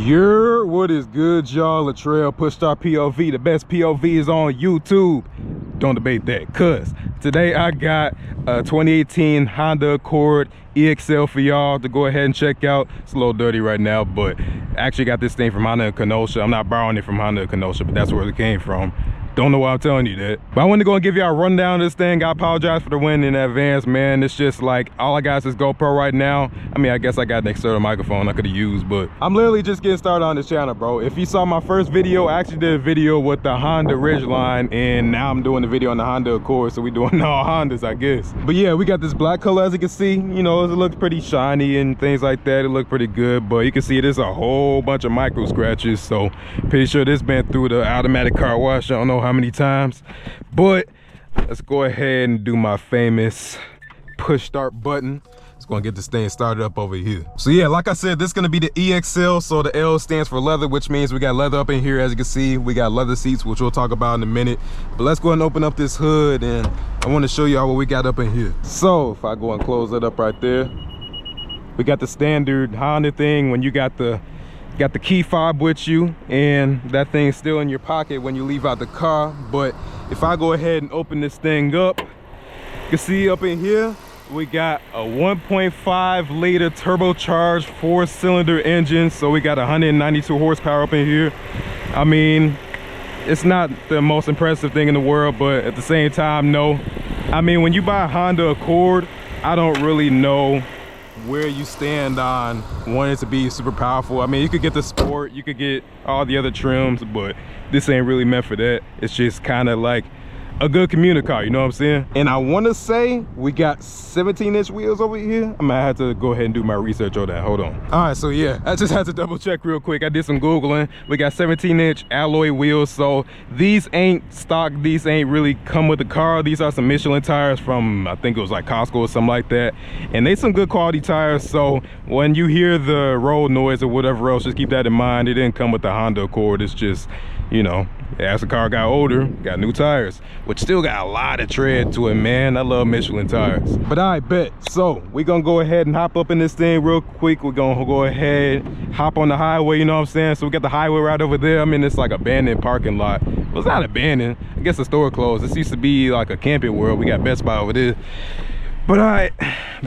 What is good, y'all? Latrell Push Start POV, the best POVs on YouTube. Don't debate that, cuz today I got a 2018 Honda Accord EXL for y'all to go ahead and check out. It's a little dirty right now, but I actually got this thing from Honda in Kenosha. I'm not borrowing it from Honda in Kenosha, but that's where it came from. Don't know why I'm telling you that, but I wanted to go and give y'all a rundown of this thing. I apologize for the wind in advance, man. It's just like all I got is this GoPro right now. I mean, I guess I got an external microphone I could have used, but I'm literally just getting started on this channel, bro. If you saw my first video, I actually did a video with the Honda Ridgeline, and now I'm doing the video on the Honda Accord, so we doing all Hondas, I guess. But yeah, we got this black color, as you can see. You know, it looks pretty shiny and things like that. It looked pretty good, but you can see there's a whole bunch of micro scratches, so pretty sure this been through the automatic car wash. I don't know how many times. But let's go ahead and do my famous push start button. It's gonna get this thing started up over here. So yeah, like I said, this is gonna be the EXL. So the L stands for leather, which means we got leather up in here. As you can see, we got leather seats, which we'll talk about in a minute. But let's go ahead and open up this hood, and I want to show y'all what we got up in here. So if I go and close it up right there, we got the standard Honda thing when you got the key fob with you, and that thing's still in your pocket when you leave out the car. But if I go ahead and open this thing up, you can see up in here we got a 1.5 liter turbocharged 4-cylinder engine. So we got 192 horsepower up in here. I mean, it's not the most impressive thing in the world, but at the same time, no. I mean, when you buy a Honda Accord, I don't really know where you stand on wanting it to be super powerful. I mean, you could get the Sport, you could get all the other trims, but this ain't really meant for that. It's just kind of like a good commuter car, you know what I'm saying? And I want to say we got 17-inch wheels over here. I'm gonna have to go ahead and do my research on that. Hold on. All right, so yeah, I just had to double check real quick. I did some Googling. We got 17-inch alloy wheels. So these ain't stock, these ain't really come with the car. These are some Michelin tires from, I think it was like Costco or something like that. And they some good quality tires. So when you hear the road noise or whatever else, just keep that in mind. It didn't come with the Honda Accord. It's just, you know, as the car got older, got new tires, which still got a lot of tread to it, man. I love Michelin tires. But I bet. So we're gonna go ahead and hop up in this thing real quick. We're gonna go ahead, hop on the highway, you know what I'm saying? So we got the highway right over there. I mean, it's like abandoned parking lot. Well, it's not abandoned. I guess the store closed. This used to be like a camping world. We got Best Buy over there. But I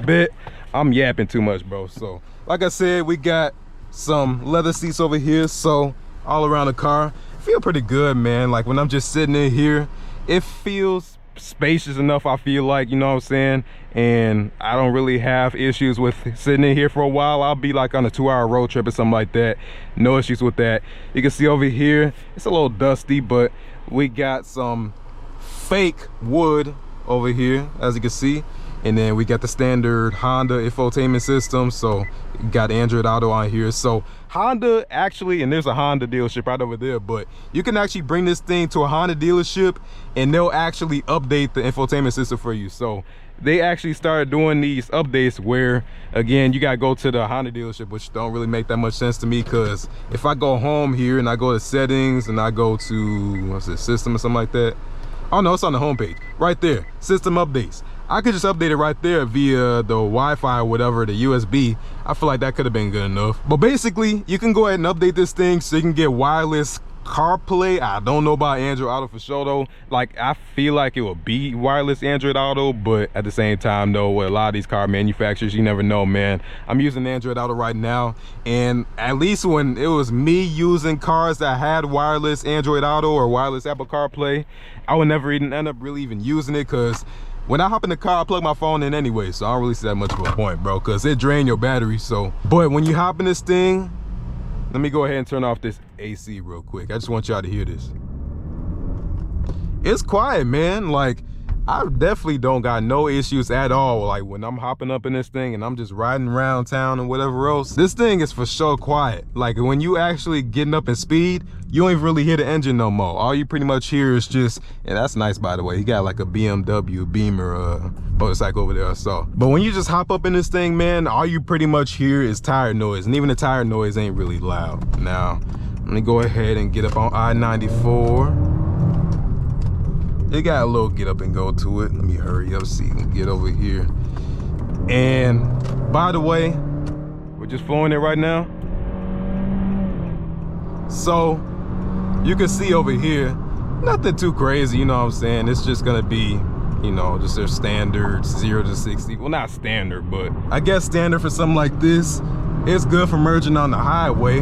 bet I'm yapping too much, bro. So like I said, we got some leather seats over here. So all around the car, feel pretty good, man. Like when I'm just sitting in here, it feels spacious enough, I feel like, you know what I'm saying? And I don't really have issues with sitting in here for a while. I'll be like on a 2-hour road trip or something like that. No issues with that. You can see over here, it's a little dusty, but we got some fake wood over here, as you can see. And then we got the standard Honda infotainment system. So got Android Auto on here. So Honda actually, and there's a Honda dealership right over there, but you can actually bring this thing to a Honda dealership and they'll actually update the infotainment system for you. So they actually started doing these updates where, again, you gotta go to the Honda dealership, which don't really make that much sense to me, because if I go home here and I go to settings and I go to, what's it, system or something like that. Oh no, it's on the homepage right there, system updates. I could just update it right there via the Wi-Fi or whatever, the USB. I feel like that could have been good enough. But basically, you can go ahead and update this thing so you can get wireless CarPlay. I don't know about Android Auto for sure though. Like, I feel like it would be wireless Android Auto, but at the same time though, with a lot of these car manufacturers, you never know, man. I'm using Android Auto right now, and at least when it was me using cars that had wireless Android Auto or wireless Apple CarPlay, I would never even end up really even using it, because when I hop in the car, I plug my phone in anyway, so I don't really see that much of a point, bro, because it drains your battery. So, but when you hop in this thing, let me go ahead and turn off this AC real quick. I just want y'all to hear this. It's quiet, man. Like, I definitely don't got no issues at all. Like when I'm hopping up in this thing and I'm just riding around town and whatever else, this thing is for sure quiet. Like when you actually getting up in speed, you don't even really hear the engine no more. All you pretty much hear is just, and that's nice by the way, he got like a BMW Beamer motorcycle over there, so. But when you just hop up in this thing, man, all you pretty much hear is tire noise, and even the tire noise ain't really loud. Now, let me go ahead and get up on I-94. It got a little get up and go to it. Let me hurry up so you can get over here. And by the way, we're just flowing it right now. So you can see over here, nothing too crazy, you know what I'm saying? It's just gonna be, you know, just their standard 0 to 60. Well, not standard, but I guess standard for something like this. It's good for merging on the highway,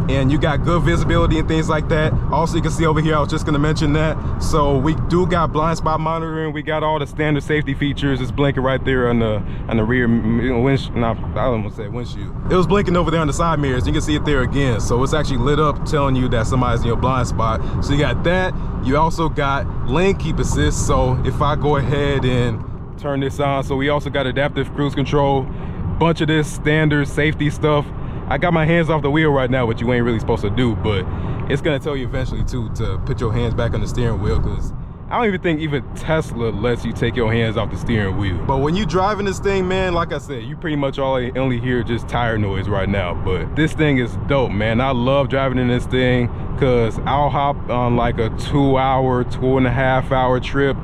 and you got good visibility and things like that. Also, you can see over here, I was just gonna mention that. So we do got blind spot monitoring. We got all the standard safety features. It's blinking right there on the rear windshield. No, I almost said windshield. It was blinking over there on the side mirrors. You can see it there again. So it's actually lit up, telling you that somebody's in your blind spot. So you got that. You also got lane keep assist. So if I go ahead and turn this on, so we also got adaptive cruise control, bunch of this standard safety stuff. I got my hands off the wheel right now, which you ain't really supposed to do, but it's gonna tell you eventually too to put your hands back on the steering wheel, because I don't even think even Tesla lets you take your hands off the steering wheel. But when you driving this thing, man, like I said, you pretty much only hear just tire noise right now. But this thing is dope, man. I love driving in this thing because I'll hop on like a 2-hour, 2.5-hour trip,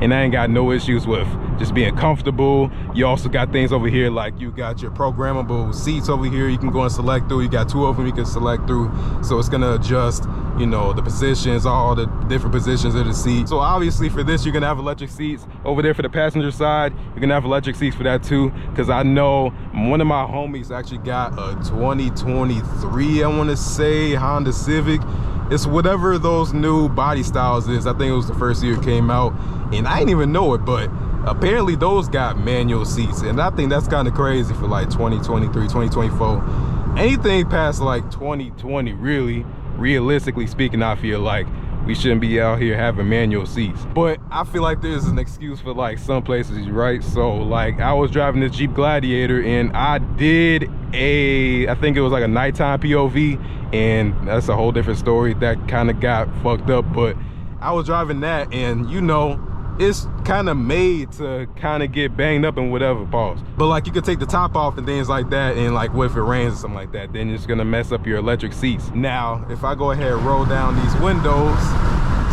and I ain't got no issues with just being comfortable. You also got things over here, like you got your programmable seats over here you can go and select through. You got 2 of them you can select through, so it's gonna adjust, you know, the positions, all the different positions of the seat. So obviously for this, you're gonna have electric seats. Over there for the passenger side, you're gonna have electric seats for that too, because I know one of my homies actually got a 2023, I want to say, Honda Civic. It's whatever those new body styles is. I think it was the first year it came out, and I didn't even know it, but apparently those got manual seats, and I think that's kind of crazy for like 2023, 2024. Anything past like 2020, really, realistically speaking, I feel like we shouldn't be out here having manual seats. But I feel like there's an excuse for like some places, right? So like I was driving this Jeep Gladiator, and I did I think it was like a nighttime POV, and that's a whole different story. That kind of got fucked up, but I was driving that, and you know, it's kind of made to kind of get banged up and whatever, pause. But like you could take the top off and things like that, and like what if it rains or something like that, then it's gonna mess up your electric seats. Now, if I go ahead and roll down these windows,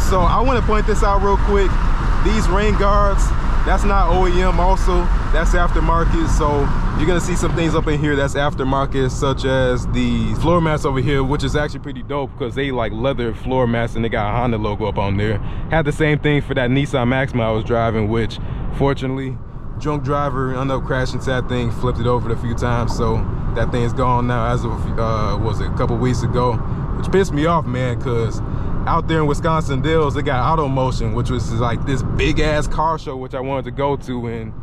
so I want to point this out real quick. These rain guards, that's not OEM also, that's aftermarket. So you're gonna see some things up in here that's aftermarket, such as the floor mats over here, which is actually pretty dope because they like leather floor mats and they got a Honda logo up on there. Had the same thing for that Nissan Maxima I was driving, which fortunately, drunk driver ended up crashing into that thing, flipped it over a few times. So that thing's gone now as of, was it a couple weeks ago, which pissed me off, man, because out there in Wisconsin Dells, they got Auto Motion, which was like this big ass car show which I wanted to go to, and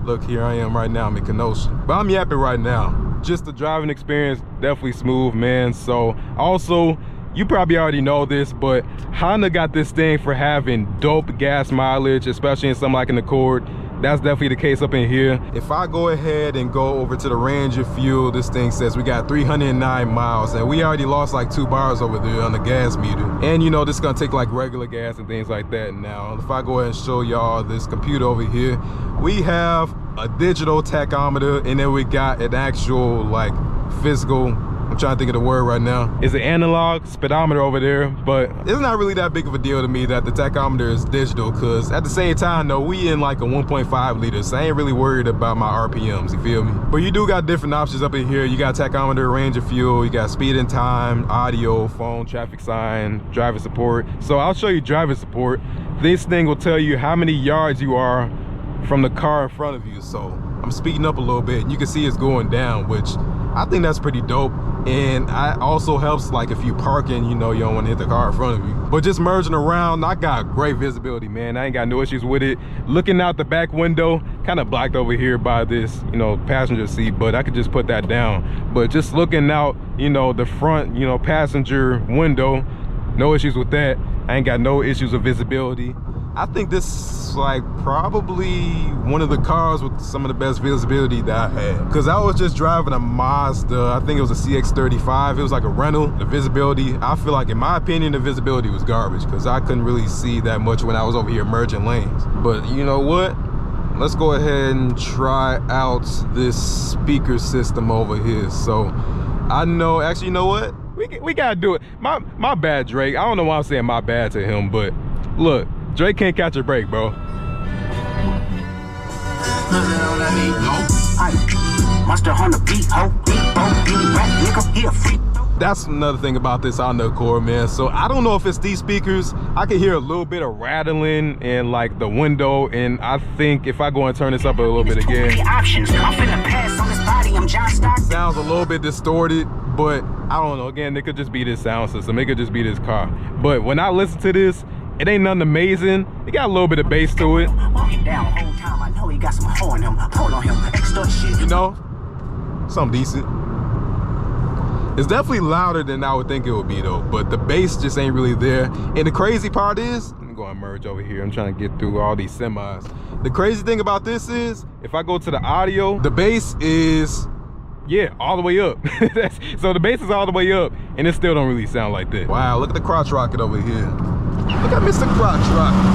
look, here I am right now, I'm in Kenosha. But I'm yapping right now. Just the driving experience, definitely smooth, man. So also, you probably already know this, but Honda got this thing for having dope gas mileage, especially in something like an Accord. That's definitely the case up in here. If I go ahead and go over to the range of fuel, this thing says we got 309 miles, and we already lost like 2 bars over there on the gas meter. And you know, this is gonna take like regular gas and things like that. Now, if I go ahead and show y'all this computer over here, we have a digital tachometer, and then we got an actual like physical, I'm trying to think of the word right now. It's an analog speedometer over there, but it's not really that big of a deal to me that the tachometer is digital, because at the same time though, we in like a 1.5 liter, so I ain't really worried about my RPMs, you feel me? But you do got different options up in here. You got tachometer, range of fuel, you got speed and time, audio, phone, traffic sign, driver support. So I'll show you driver support. This thing will tell you how many yards you are from the car in front of you. So I'm speeding up a little bit, and you can see it's going down, which I think that's pretty dope. And it also helps like if you parking, you know, you don't want to hit the car in front of you. But just merging around, I got great visibility, man. I ain't got no issues with it. Looking out the back window, kind of blocked over here by this, you know, passenger seat, but I could just put that down. But just looking out, you know, the front, you know, passenger window, no issues with that. I ain't got no issues with visibility. I think this is like probably one of the cars with some of the best visibility that I had, because I was just driving a Mazda, I think it was a CX-35. It was like a rental. The visibility, I feel like, in my opinion, the visibility was garbage, because I couldn't really see that much when I was over here merging lanes. But you know what, let's go ahead and try out this speaker system over here. So I know, actually, you know what, we gotta do it. My bad, Drake. I don't know why I'm saying my bad to him, but look, Drake can't catch a break, bro. Monster on the beat, ho, deep, rap, nigga, he a freak. That's another thing about this Honda Accord, man. So I don't know if it's these speakers. I can hear a little bit of rattling in like the window, and I think if I go and turn this up a little bit again, sounds a little bit distorted, but I don't know. Again, it could just be this sound system. It could just be this car. But when I listen to this, it ain't nothing amazing. It got a little bit of bass to it. You know, something decent. It's definitely louder than I would think it would be though, but the bass just ain't really there. And the crazy part is, I'm gonna merge over here. I'm trying to get through all these semis. The crazy thing about this is, if I go to the audio, the bass is, yeah, all the way up. So the bass is all the way up, and it still don't really sound like that. Wow, look at the crotch rocket over here. Look at Mr. Crotch Rocket.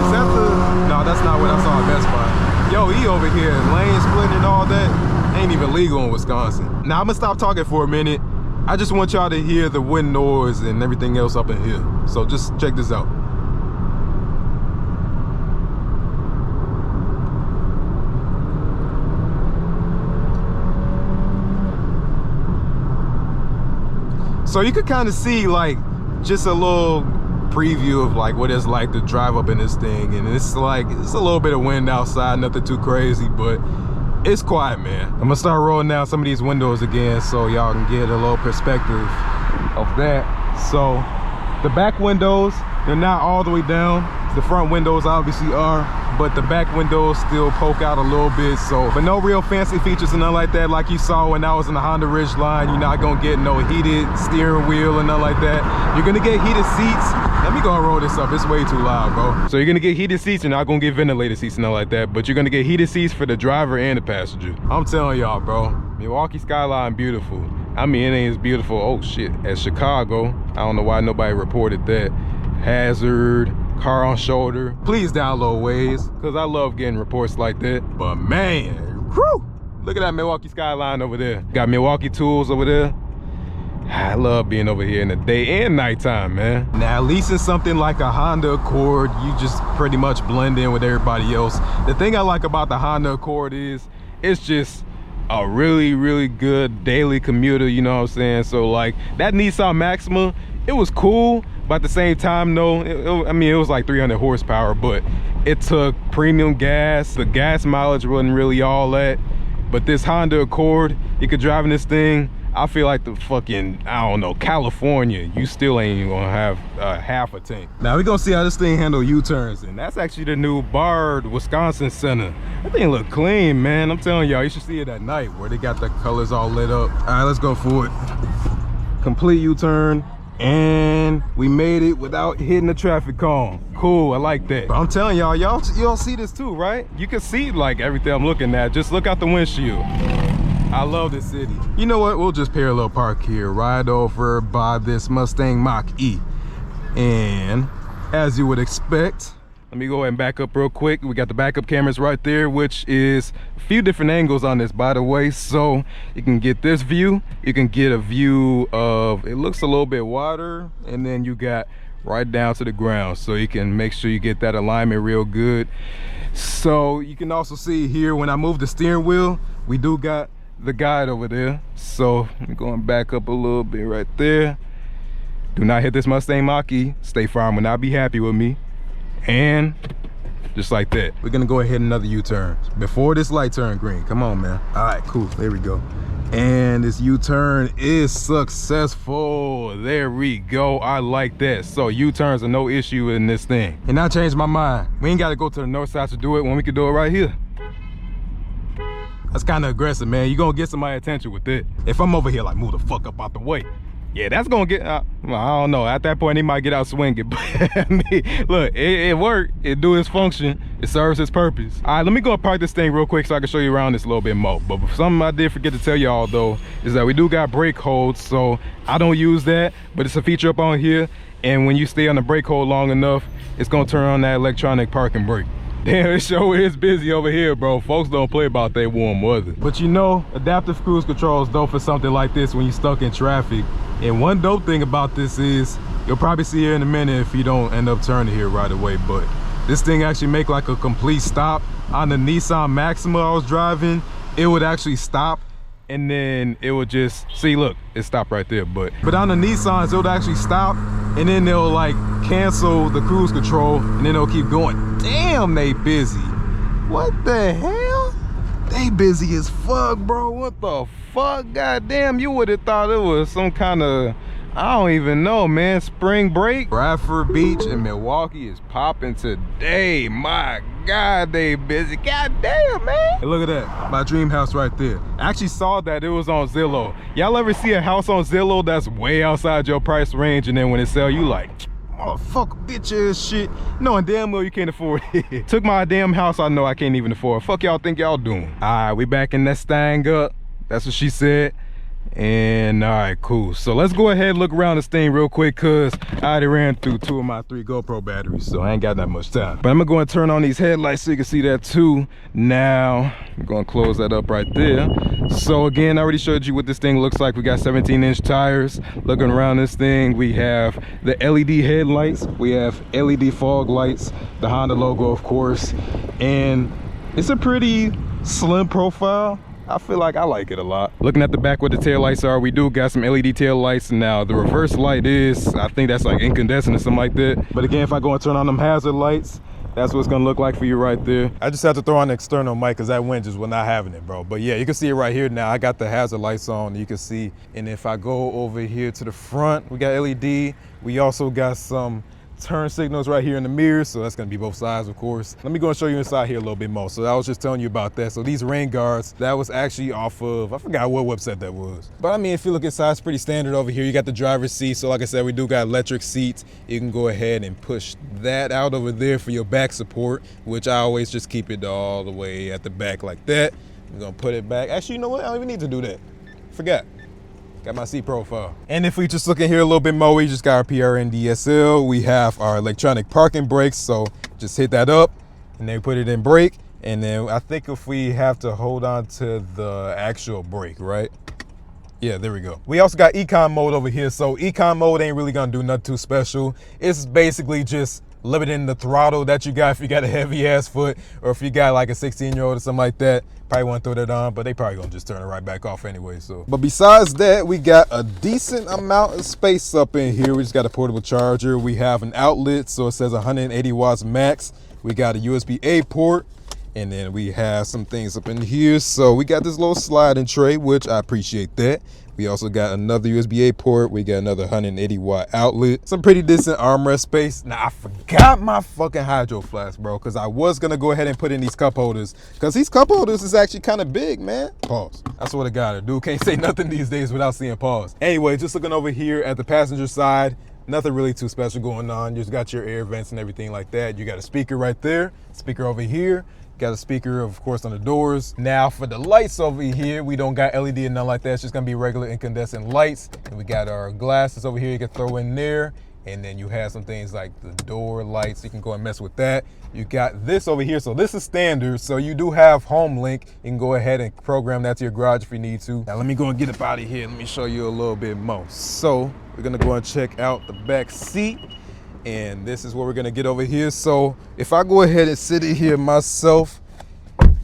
Is that the, no, that's not what I saw at Best Buy. Yo, he over here, lane splitting and all that. Ain't even legal in Wisconsin. Now I'm gonna stop talking for a minute. I just want y'all to hear the wind noise and everything else up in here. So just check this out. So you could kind of see like just a little preview of like what it's like to drive up in this thing, and it's like it's a little bit of wind outside, nothing too crazy, but it's quiet, man. I'm gonna start rolling down some of these windows again so y'all can get a little perspective of that. So the back windows, they're not all the way down. The front windows obviously are, but the back windows still poke out a little bit. So, but no real fancy features and nothing like that like you saw when I was in the Honda Ridgeline. You're not gonna get no heated steering wheel or nothing like that. You're gonna get heated seats. Let me go and roll this up. It's way too loud, bro. So you're gonna get heated seats. You're not gonna get ventilated seats and nothing like that, but you're gonna get heated seats for the driver and the passenger. I'm telling y'all, bro, Milwaukee skyline beautiful. I mean, it ain't as beautiful, oh shit, as Chicago. I don't know why nobody reported that. Hazard, car on shoulder. Please download Waze, because I love getting reports like that. But man, whew, look at that Milwaukee skyline over there. Got Milwaukee tools over there. I love being over here in the day and nighttime, man. Now, at least in something like a Honda Accord, you just pretty much blend in with everybody else. The thing I like about the Honda Accord is it's just a really, really good daily commuter, you know what I'm saying? So like that Nissan Maxima, it was cool, but at the same time, no, I mean, it was like 300 horsepower, but it took premium gas. The gas mileage wasn't really all that. But this Honda Accord, you could drive in this thing, I feel like the fucking, I don't know, California, you still ain't even gonna have half a tank. Now we're gonna see how this thing handle U-turns, and that's actually the new Bard, Wisconsin Center. That thing look clean, man. I'm telling y'all, you should see it at night where they got the colors all lit up. All right, let's go for it. Complete U-turn, and we made it without hitting the traffic cone. Cool, I like that. But I'm telling y'all, y'all see this too, right? You can see like everything I'm looking at. Just look out the windshield. I love this city. You know what? We'll just parallel park here, right over by this Mustang Mach-E. And as you would expect, let me go ahead and back up real quick. We got the backup cameras right there, which is a few different angles on this, by the way. So you can get this view. You can get a view of, it looks a little bit wider, and then you got right down to the ground. So you can make sure you get that alignment real good. So you can also see here, when I move the steering wheel, we do got the guide over there. So I'm going back up a little bit right there. Do not hit this Mustang Mach-E. State Farm will not be happy with me. And just like that, we're gonna go ahead another U-turn before this light turn green. Come on, man. All right, cool, there we go. And this U-turn is successful. There we go, I like that. So U-turns are no issue in this thing. And I changed my mind. We ain't gotta go to the north side to do it when we can do it right here. That's kind of aggressive, man. You're gonna get somebody's attention with it. If I'm over here like, move the fuck up out the way, yeah, that's gonna get, well, I don't know. At that point, he might get out swinging. But I mean, look, it worked. It do its function. It serves its purpose. All right, let me go and park this thing real quick so I can show you around this a little bit more. But something I did forget to tell y'all though is that we do got brake holds. So I don't use that, but it's a feature up on here. And when you stay on the brake hold long enough, it's gonna turn on that electronic parking brake. Damn, it sure is busy over here, bro. Folks don't play about their warm weather. But you know, adaptive cruise control is dope for something like this when you're stuck in traffic. And one dope thing about this is, you'll probably see here in a minute if you don't end up turning here right away, but this thing actually make like a complete stop. On the Nissan Maxima I was driving, it would actually stop and then it would just, see, look, it stopped right there. But on the Nissans, it would actually stop, and then they'll like cancel the cruise control, and then they'll keep going. Damn, they busy. What the hell? They busy as fuck, bro. What the fuck? Goddamn, you would have thought it was some kind of, I don't even know, man, spring break. Bradford Beach in Milwaukee is popping today. My God, they busy. God damn, man. Hey, look at that, my dream house right there. I actually saw that, it was on Zillow. Y'all ever see a house on Zillow that's way outside your price range, and then when it sell, you like, motherfucker, bitch ass shit, knowing damn well you can't afford it. Took my damn house I know I can't even afford. Fuck y'all think y'all doing? All right, we back in that thing up. That's what she said. And all right, cool. So let's go ahead and look around this thing real quick, cause I already ran through 2 of my 3 GoPro batteries, so I ain't got that much time. But I'm gonna go and turn on these headlights so you can see that too. Now I'm gonna close that up right there. So again, I already showed you what this thing looks like. We got 17-inch tires. Looking around this thing, we have the LED headlights, we have LED fog lights, the Honda logo of course, and it's a pretty slim profile. I feel like I like it a lot. Looking at the back where the tail lights are, we do got some LED tail lights. Now the reverse light is, I think that's like incandescent or something like that. But again, if I go and turn on them hazard lights, that's what it's gonna look like for you right there. I just have to throw on the external mic because that wind just was not having it, bro. But yeah, you can see it right here now. I got the hazard lights on, you can see. And if I go over here to the front, we got LED. We also got some turn signals right here in the mirror, so that's gonna be both sides of course. Let me go and show you inside here a little bit more. So I was just telling you about that. So these rain guards, that was actually off of, I forgot what website that was, but I mean, if you look inside, it's pretty standard over here. You got the driver's seat, so like I said, we do got electric seats. You can go ahead and push that out over there for your back support, which I always just keep it all the way at the back like that. I'm gonna put it back. Actually, you know what, I don't even need to do that, forgot. Got my seat profile. And if we just look in here a little bit more, we just got our PRN DSL. We have our electronic parking brakes. So just hit that up and then put it in brake. And then I think if we have to hold on to the actual brake, right? Yeah, there we go. We also got econ mode over here. So econ mode ain't really gonna do nothing too special. It's basically just limiting the throttle that you got if you got a heavy ass foot, or if you got like a 16-year-old or something like that. Probably won't throw that on, but they probably gonna just turn it right back off anyway. So, but besides that, we got a decent amount of space up in here. We just got a portable charger. We have an outlet, so it says 180 watts max. We got a USB-A port, and then we have some things up in here. So we got this little sliding tray, which I appreciate that. We also got another USB-A port. We got another 180 watt outlet. Some pretty decent armrest space. Now I forgot my fucking hydro flask, bro, because I was gonna go ahead and put in these cup holders, because these cup holders is actually kind of big, man. Pause. I swear to God, a dude can't say nothing these days without seeing pause. Anyway, just looking over here at the passenger side, nothing really too special going on. You just got your air vents and everything like that. You got a speaker right there, speaker over here. Got a speaker, of course, on the doors. Now for the lights over here, we don't got LED and nothing like that. It's just gonna be regular incandescent lights. And we got our glasses over here you can throw in there. And then you have some things like the door lights. You can go and mess with that. You got this over here. So this is standard. So you do have home link. You can go ahead and program that to your garage if you need to. Now let me go and get up out of here. Let me show you a little bit more. So we're gonna go and check out the back seat. And this is what we're gonna get over here. So if I go ahead and sit in here myself,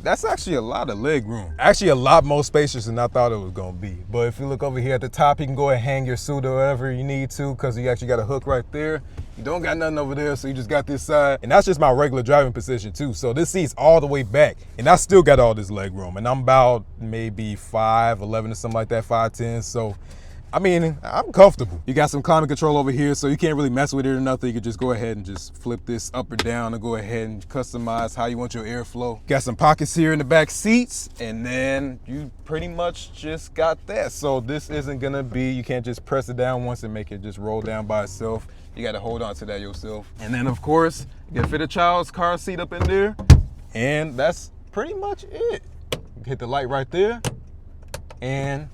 that's actually a lot of leg room. Actually a lot more spacious than I thought it was gonna be. But if you look over here at the top, you can go ahead and hang your suit or whatever you need to, because you actually got a hook right there. You don't got nothing over there, so you just got this side. And that's just my regular driving position too. So this seat's all the way back, and I still got all this leg room. And I'm about maybe 5'11" or something like that, 5'10". So I mean, I'm comfortable. You got some climate control over here, so you can't really mess with it or nothing. You can just go ahead and just flip this up or down and go ahead and customize how you want your airflow. Got some pockets here in the back seats, and then you pretty much just got that. So this isn't gonna be, you can't just press it down once and make it just roll down by itself. You gotta hold on to that yourself. And then of course, you can fit a child's car seat up in there, and that's pretty much it. Hit the light right there, and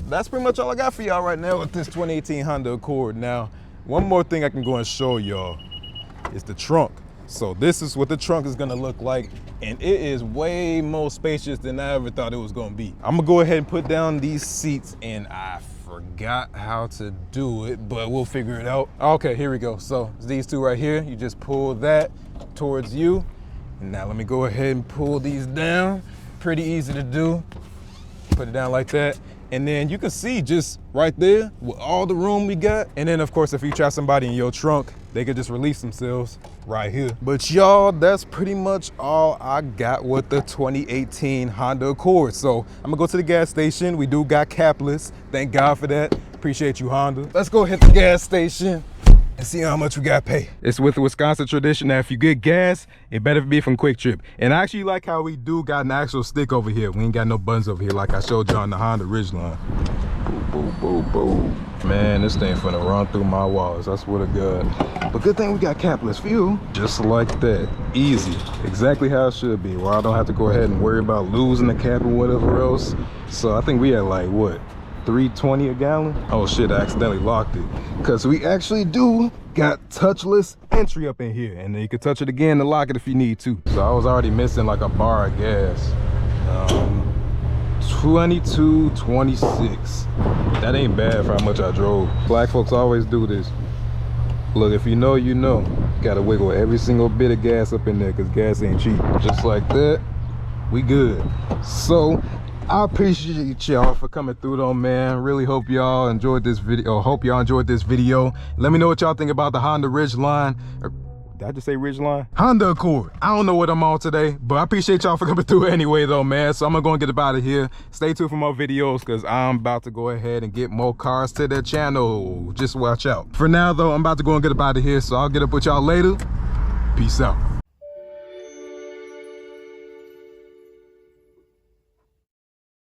that's pretty much all I got for y'all right now with this 2018 Honda Accord. Now, one more thing I can go and show y'all is the trunk. So this is what the trunk is gonna look like, and it is way more spacious than I ever thought it was gonna be. I'm gonna go ahead and put down these seats, and I forgot how to do it, but we'll figure it out. Okay, here we go. So these two right here, you just pull that towards you. And now let me go ahead and pull these down. Pretty easy to do. put it down like that. And then you can see just right there with all the room we got. And then of course, if you trap somebody in your trunk, they could just release themselves right here. But y'all, that's pretty much all I got with the 2018 Honda Accord. So I'm gonna go to the gas station. We do got capless. Thank God for that. Appreciate you, Honda. Let's go hit the gas station and see how much we got to pay. It's with the Wisconsin tradition that if you get gas, it better be from Quick Trip. And I actually like how we do got an actual stick over here. We ain't got no buttons over here like I showed you on the Honda Ridgeline. Boom, boom, boom, boom. Man, this thing finna run through my walls, I swear to God. But good thing we got capless fuel. Just like that, easy. Exactly how it should be, where I don't have to go ahead and worry about losing the cap and whatever else. So I think we had like, what? $3.20 a gallon. Oh shit, I accidentally locked it. Cause we actually do got touchless entry up in here, and then you can touch it again to lock it if you need to. So I was already missing like a bar of gas. 22.26. That ain't bad for how much I drove. Black folks always do this. Look, if you know, you know. Gotta wiggle every single bit of gas up in there, cause gas ain't cheap. Just like that, we good. So I appreciate y'all for coming through though, man. Really hope y'all enjoyed this video. Let me know what y'all think about the Honda Ridgeline. Did I just say Ridgeline? Honda Accord. I don't know what I'm on today, but I appreciate y'all for coming through anyway though, man. So I'm gonna go and get up out of here. Stay tuned for more videos, because I'm about to go ahead and get more cars to the channel. Just watch out. For now though, I'm about to go and get up out of here, so I'll get up with y'all later. Peace out.